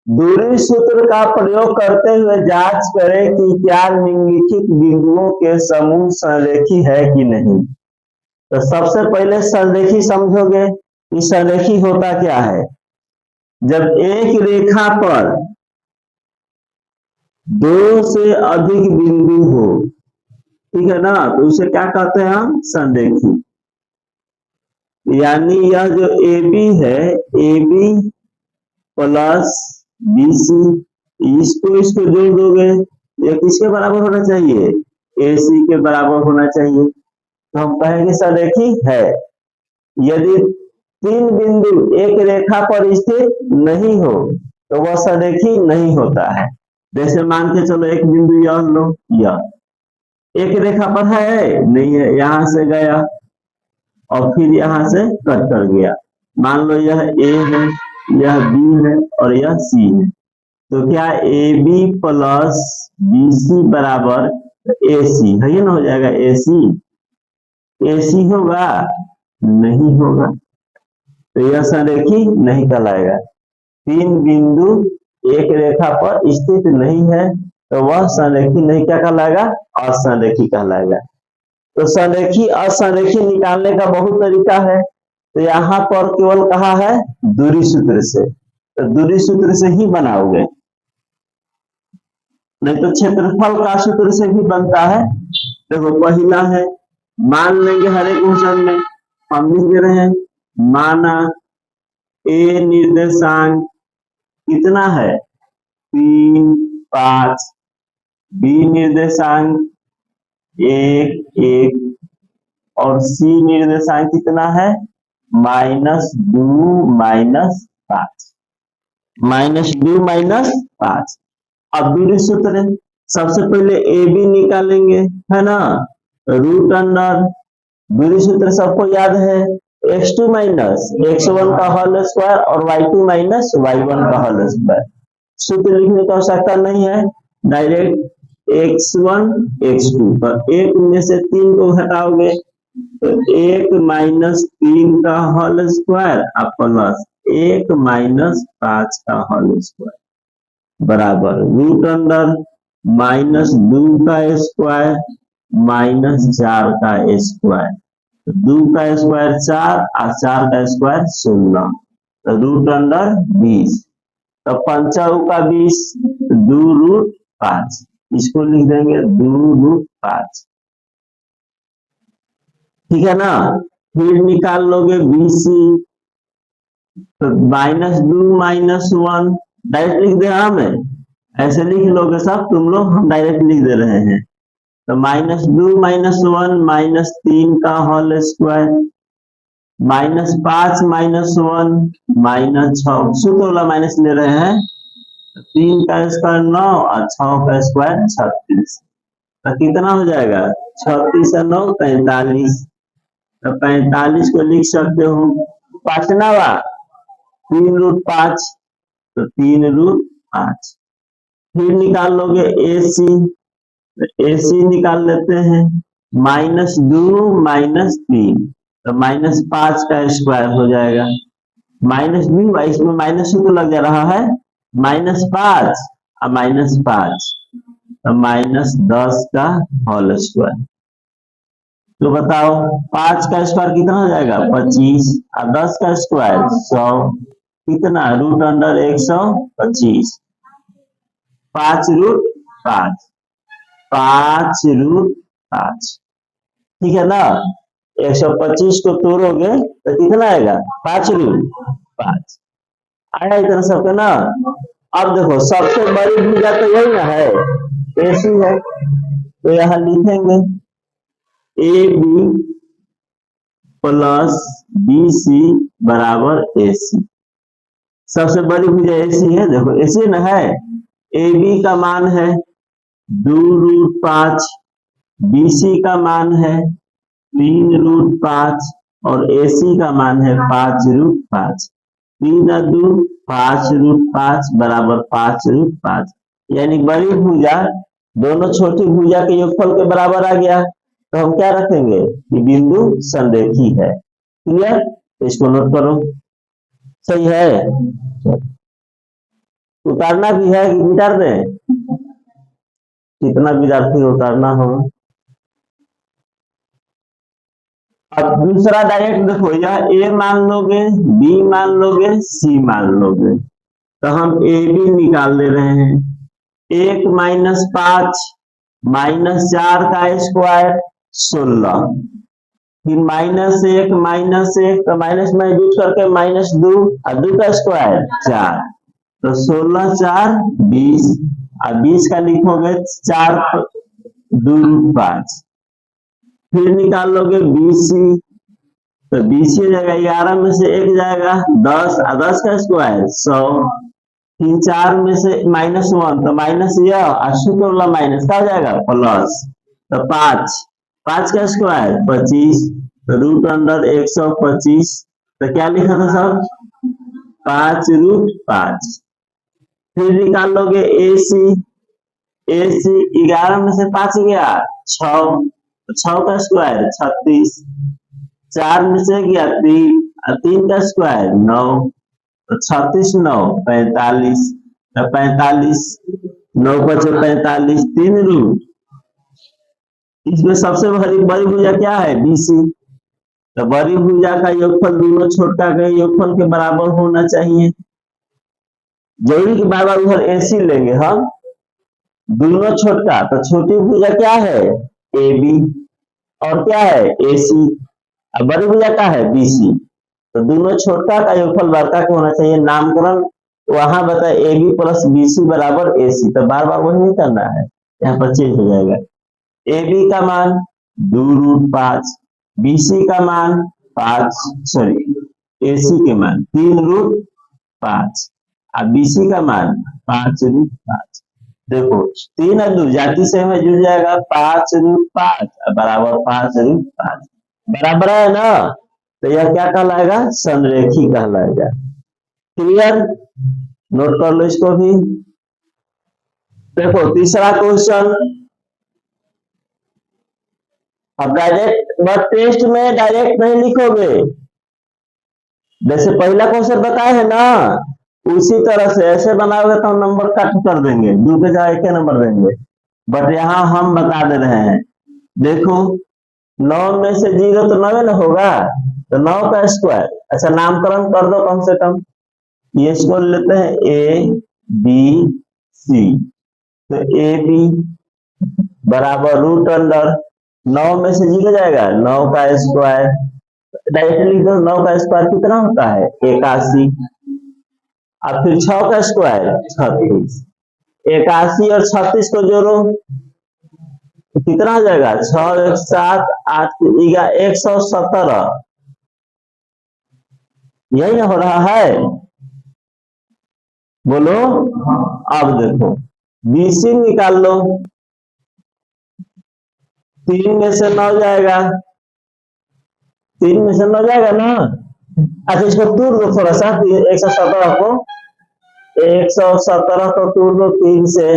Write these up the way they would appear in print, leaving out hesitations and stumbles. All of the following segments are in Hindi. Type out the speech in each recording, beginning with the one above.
दूरी सूत्र का प्रयोग करते हुए जांच करें कि क्या निम्नलिखित बिंदुओं के समूह संरेखी है कि नहीं। तो सबसे पहले संरेखी समझोगे कि संरेखी होता क्या है। जब एक रेखा पर दो से अधिक बिंदु हो, ठीक है ना, तो उसे क्या कहते हैं हम, संरेखी। यानी यह जो AB है, AB प्लस BC, इसको जोड़ दोगे, ये किसके बराबर होना चाहिए, AC के बराबर होना चाहिए। तो हम कहेंगे संरेखी है। यदि तीन बिंदु एक रेखा पर स्थित नहीं हो तो वह संरेखी नहीं होता है। जैसे मान के चलो एक बिंदु यह लो, यह एक रेखा पर है नहीं है, यहां से गया और फिर यहां से कट कर गया। मान लो यह A है, यह B है और यह C है। तो क्या AB प्लस BC बराबर AC है, ये ना हो जाएगा AC। AC होगा, नहीं होगा, तो यह संरेखी नहीं कहलाएगा। तीन बिंदु एक रेखा पर स्थित नहीं है तो वह संरेखी नहीं क्या कहलाएगा, असंरेखी कहलाएगा। तो संरेखी असंरेखी निकालने का बहुत तरीका है। तो यहाँ पर केवल कहा है दूरी सूत्र से, तो दूरी सूत्र से ही बनाओगे, नहीं तो क्षेत्रफल का सूत्र से भी बनता है। देखो पहला है, मान लेंगे हर एक क्वेश्चन में हम लिख दे रहे हैं, माना A निर्देशांक कितना है 3, 5, B निर्देशांक 1, 1 और C निर्देशांक कितना है -2, -5, -2, -5। अब दूरी सूत्र सबसे पहले AB निकालेंगे, है ना, रूट अंडर दूरी सूत्र सबको याद है x2 माइनस x1 का होल स्क्वायर और y2 माइनस y1 का होल स्क्वायर। सूत्र लिखने की आवश्यकता नहीं है, डायरेक्ट x1 x2 पर एक में से 3 को घटाओगे तो 1 -3 का होल स्क्वायर और प्लस 1 -5 का होल स्क्वायर बराबर रूट अंडर -2 का स्क्वायर -4 का स्क्वायर। 2 का स्क्वायर 4 और 4 का स्क्वायर 16, तो रूट अंडर 20। तो 5 का 20, 2 रूट 5, इसको लिख देंगे 2 रूट 5, ठीक है ना। फिर निकाल लोगे BC, तो -2 -1 डायरेक्ट लिख दे, हमें ऐसे लिख लोगे सब तुम लोग, हम डायरेक्ट लिख दे रहे हैं। तो -2 -1 -3 का होल स्क्वायर, -5 -1 -6, सूत्र वाला माइनस ले रहे हैं, 3 का स्क्वायर 9 और 6 का स्क्वायर 36, तो कितना हो जाएगा 36 और 9 45। तो 45 को लिख सकते हो 5 3 रूट 5, तो 3 रूट 5। फिर निकाल लोगे AC, AC निकाल लेते हैं -2 -3, तो -5 का स्क्वायर हो जाएगा, -2 इसमें माइनस तो लग जा रहा है, -5 और -5 तो -10 का होल स्क्वायर। तो बताओ 5 का स्क्वायर कितना हो जाएगा 25 और 10 का स्क्वायर 100, कितना रूट अंडर 125, 5 रूट 5, 5 रूट 5, ठीक है ना। 125 को तोड़ोगे तो कितना आएगा 5 रूट 5 आया इतना सबका ना। अब देखो सबसे बड़ी भुजा तो यही ना है, AC है, तो यहाँ लिखेंगे AB प्लस BC बराबर AC। सबसे बड़ी भुजा AC है, देखो AC ना है, AB का मान है 2 रूट 5, BC का मान है 3 रूट 5 और AC का मान है 5 रूट 5। 3 और 2 5 रूट 5 बराबर 5 रूट 5, यानी बड़ी भुजा दोनों छोटी भुजा के योगफल के बराबर आ गया। तो हम क्या रखेंगे कि बिंदु संरेखी है। क्लियर, इसको नोट करो, सही है। उतारना भी है कि मिटार दें? कितना विद्यार्थी उतारना होगा? अब दूसरा डायरेक्ट देखो, यह ए मान लोगे, बी मान लोगे, सी मान लोगे, तो हम ए बी निकाल ले रहे हैं। 1 माइनस 5 माइनस 4 का स्क्वायर 16, फिर -1 तो माइनस में यूज करके -2 और 2 का स्क्वायर 4, तो 16 4 20, और 20 का लिखोगे 4 2 5। फिर निकाल लोगे BC, तो BC हो जाएगा 11 में से 1 जाएगा 10, और 10 का स्क्वायर 100, फिर 4 में से -1 तो माइनस यह, और शुक्र वाला माइनस का हो जाएगा प्लस, तो 5 का स्क्वायर 25, तो रूट अंडर 125, तो क्या लिखा था सब? 5√5। फिर निकाल लोगे AC, 11 में से 5 गया 6, तो 6 का स्क्वायर 36, 4 में से गया 3 और 3 का स्क्वायर 9, तो 36 9 45, तो 45 9 बचे 45, 3 रूट। इसमें सबसे बड़ी भुजा क्या है? BC, तो बड़ी भुजा का योगफल दोनों छोटा के योगफल के बराबर होना चाहिए। जरूरी की बार बार उधर AC लेंगे हम, दोनों छोटा, तो छोटी भुजा क्या है? AB, और क्या है? AC, और बड़ी भुजा क्या है? BC, तो दोनों छोटा का योगफल बड़का का होना चाहिए। नामकरण वहां बताए AB प्लस BC बराबर AC, तो बार बार वही नहीं करना है, यहाँ पर चेंज हो जाएगा। AB का मान 2√5, BC का मान 5, सॉरी AC के मान 3√5, और BC का मान 5√5। देखो 3 और 2 जाति से हमें जुड़ जाएगा 5√5 बराबर 5√5, बराबर है ना? तो यह क्या कहलाएगा? संरेखी कहलाएगा। क्लियर? नोट कर लो इसको भी। देखो तीसरा क्वेश्चन, अब डायरेक्ट बस टेस्ट में डायरेक्ट नहीं लिखोगे, जैसे पहला क्वेश्चन बताए है ना, उसी तरह से ऐसे बनाओगे तो हम नंबर कट कर देंगे, 2 के जगह 1 नंबर देंगे, बट यहाँ हम बता दे रहे हैं। देखो 9 में से 0 तो 9 न होगा, तो 9 का स्क्वायर, अच्छा नामकरण कर दो कम से कम, ये इसको लेते हैं ABC, तो AB बराबर रूट अंडर 9 में से 0 जाएगा 9 का स्क्वायर, डायरेक्टली तो 9 का स्क्वायर कितना होता है? 81, और फिर 6 का स्क्वायर 36, 81 और 36 को जोड़ो तो कितना हो जाएगा? 6 1 7 8 117, यही हो रहा है, बोलो। अब देखो BC निकाल लो, 3 में से 9 जाएगा, 3 में से 9 जाएगा ना। अच्छा इसको तोड़ दो थोड़ा सा, 117 को तोड़ दो 3 से,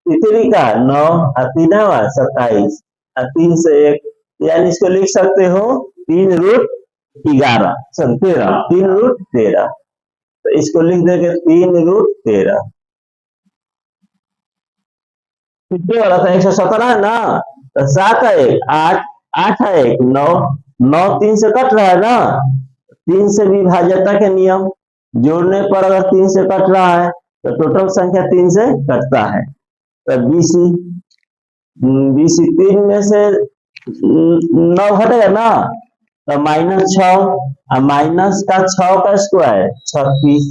तीसरी का 9 और 3 27 और 3 से 1, यानी इसको लिख सकते हो 3√11, सॉरी 13, 3√13, तो इसको लिख देंगे 3√13। कितने वाला था? 117 है ना, तो 7 है 1 8, 8 है 1 9, 9 3 से कट रहा है ना, 3 से विभाज्यता के नियम, जोड़ने पर अगर 3 से कट रहा है तो टोटल संख्या 3 से कटता है, तो BC 3 में से 9 घटेगा ना, तो -6, और माइनस का 6 का स्क्वायर 36,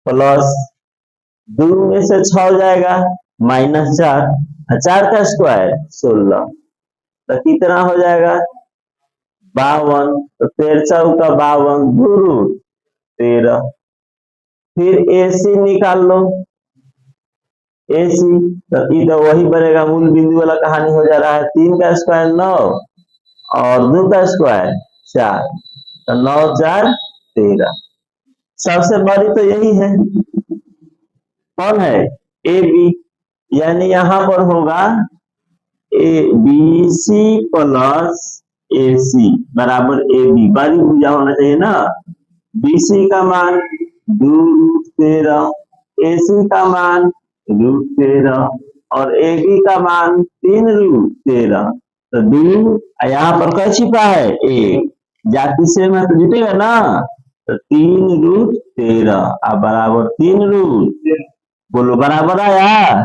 प्लस 2 में से 6 जाएगा -4, और 4 का स्क्वायर 16, तो कितना हो जाएगा? 52, तो 13 चौका 52, 2√13। फिर AC निकाल लो, AC तो वही बनेगा, मूल बिंदु वाला कहानी हो जा रहा है। 3 का स्क्वायर 9 और 2 का स्क्वायर 4, तो 9 4 13। सबसे बड़ी तो यही है, कौन है? AB, यानी यहां पर होगा BC प्लस AC बराबर AB, बड़ी भुजा होना चाहिए ना। BC का मान 2√13, AC का मान √13 और AB का मान 3√13। तो 2 यहाँ पर क्या छिपा है 1, जाति से मैं तो जुटेगा ना, तो 3√13 बराबर 3 बोलो बराबर आया।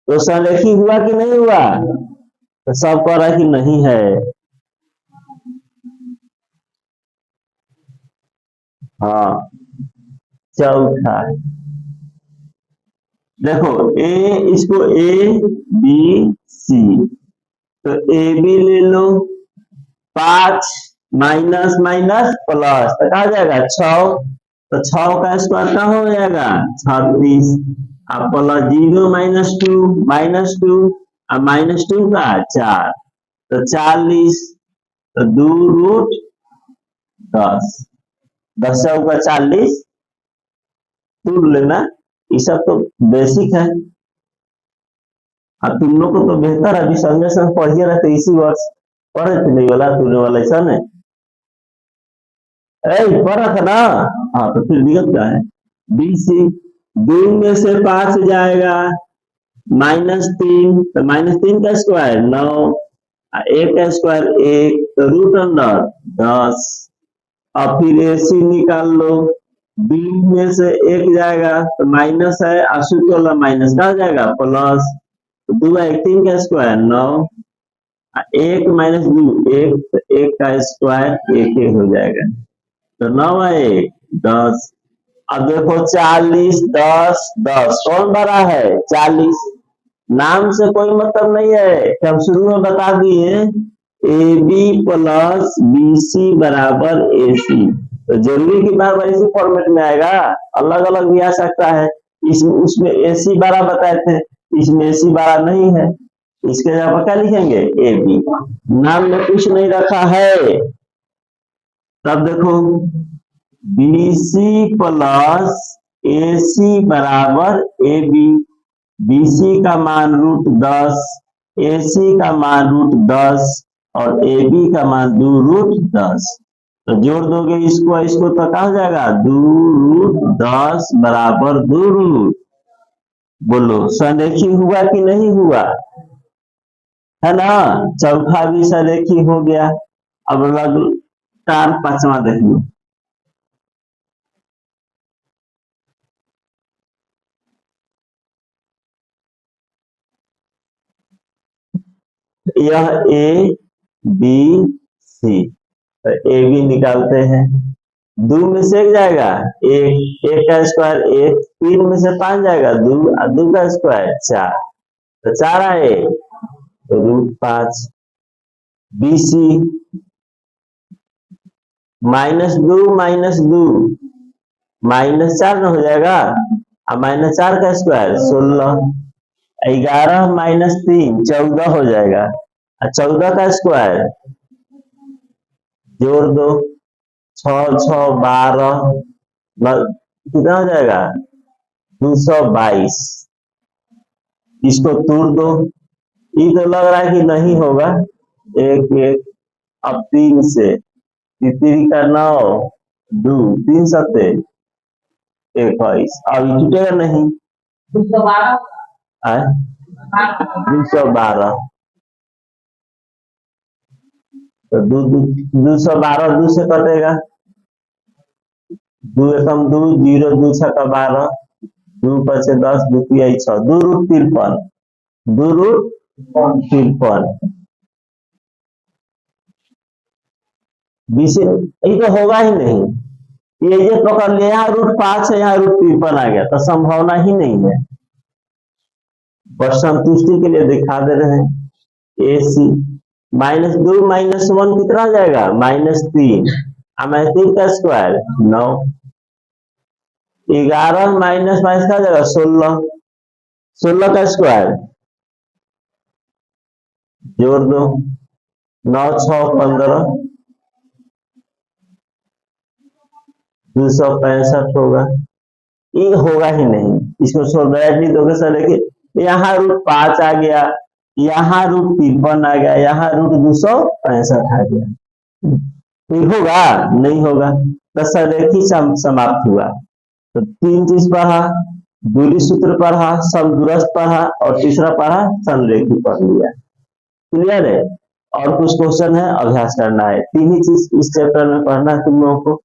तो संरेखी हुआ कि नहीं हुआ? तो सब कह रहा कि नहीं है। हाँ चौथा देखो इसको ABC, तो AB ले लो, 5 माइनस माइनस प्लस तो कहा जाएगा 6, तो 6 का स्क्वायर क्या हो जाएगा 36, अब प्लस 0 -2 और -2 का 4, तो 40, तो 2√10, 10 का 40 तोड़ लेना, ये सब तो बेसिक है। तुम लोग को तो बेहतर अभी संगे संग पढ़िए रहते, इसी वर्ष पढ़े थे नहीं वाला तूने वाला ऐसा नहीं पढ़ा था ना। हाँ तो फिर दिक्कत क्या है? BC 2 में से 5 जाएगा -3, तो -3 का स्क्वायर 9, 1 का स्क्वायर 1, तो √10। अब फिर AC निकाल लो, 2 में से 1 जाएगा तो माइनस है, अशुद्ध वाला माइनस का जाएगा प्लस, 2 3 का स्क्वायर 9, 1 - 2 1, तो 1 का स्क्वायर 1 हो जाएगा, तो 9 1 10। अब देखो 40 10 10 कौन बड़ा है 40, नाम से कोई मतलब नहीं है, हम शुरू में बता दिए AB प्लस BC बराबर AC, तो जरूरी की बार इसी फॉर्मेट में आएगा, अलग अलग भी आ सकता है। इसमें उसमें AC बारह बताए थे, इसमें AC बारह नहीं है, इसके जगह पर क्या लिखेंगे AB, नाम में कुछ नहीं रखा है। तब देखो BC प्लस AC बराबर AB, BC का मान √10, AC का मान √10 और AB का मान 2√10, तो जोड़ दोगे इसको तो कहा जाएगा 2√10 बराबर 2 बोलो संरेखी हुआ कि नहीं हुआ, है ना। चौथा भी संरेखी हो गया। अब लगातार 5वां देख लो, यह ABC, तो AB निकालते हैं, 2 में से 1 जाएगा 1 का स्क्वायर 1, 3 में से 5 जाएगा 2 और 2 का स्क्वायर 4, तो 4 आए तो √5। BC -2 -2 -4 न हो जाएगा, और -4 का स्क्वायर 16, 11 -3 14 हो जाएगा, और 14 का स्क्वायर जोड़ दो 6 6 12, कितना हो जाएगा 222, इसको तोड़ दो, ये तो लग रहा है कि नहीं होगा, 1 1, अब 3 से 3 का 9 2 3 सत्ते 21, अब ये टूटेगा नहीं 212, तो 212 2 से कटेगा, 2 एकम 2 0 2 6 12, 2 5 10 2 3 6 2√53, 2√53 बीसी ये तो होगा ही नहीं, ये पकड़ लिया, यहाँ √5 है, यहाँ √53 आ गया, तो संभावना ही नहीं है, बस संतुष्टि के लिए दिखा दे रहे हैं। AC -2 -1 कितना जाएगा -3, -3 का स्क्वायर 9, 11 माइनस का जाएगा 16, 16 का स्क्वायर जोड़ दो 9 6 15, 265 होगा, ये होगा ही नहीं, इसको सोल्व नहीं दोगे सर, देखिए यहाँ √5 आ गया, यहाँ √53 आ गया, यहाँ √265 आ गया, ये होगा नहीं होगा, तो संरेखी समाप्त हुआ, तो 3 चीज पढ़ा, दूरी सूत्र पढ़ा, समदूरस्थ पढ़ा और तीसरा पढ़ा संरेखी पढ़ लिया। क्लियर है? और कुछ क्वेश्चन है, अभ्यास करना है। तीन ही चीज इस चैप्टर में पढ़ना है तुम लोगों को।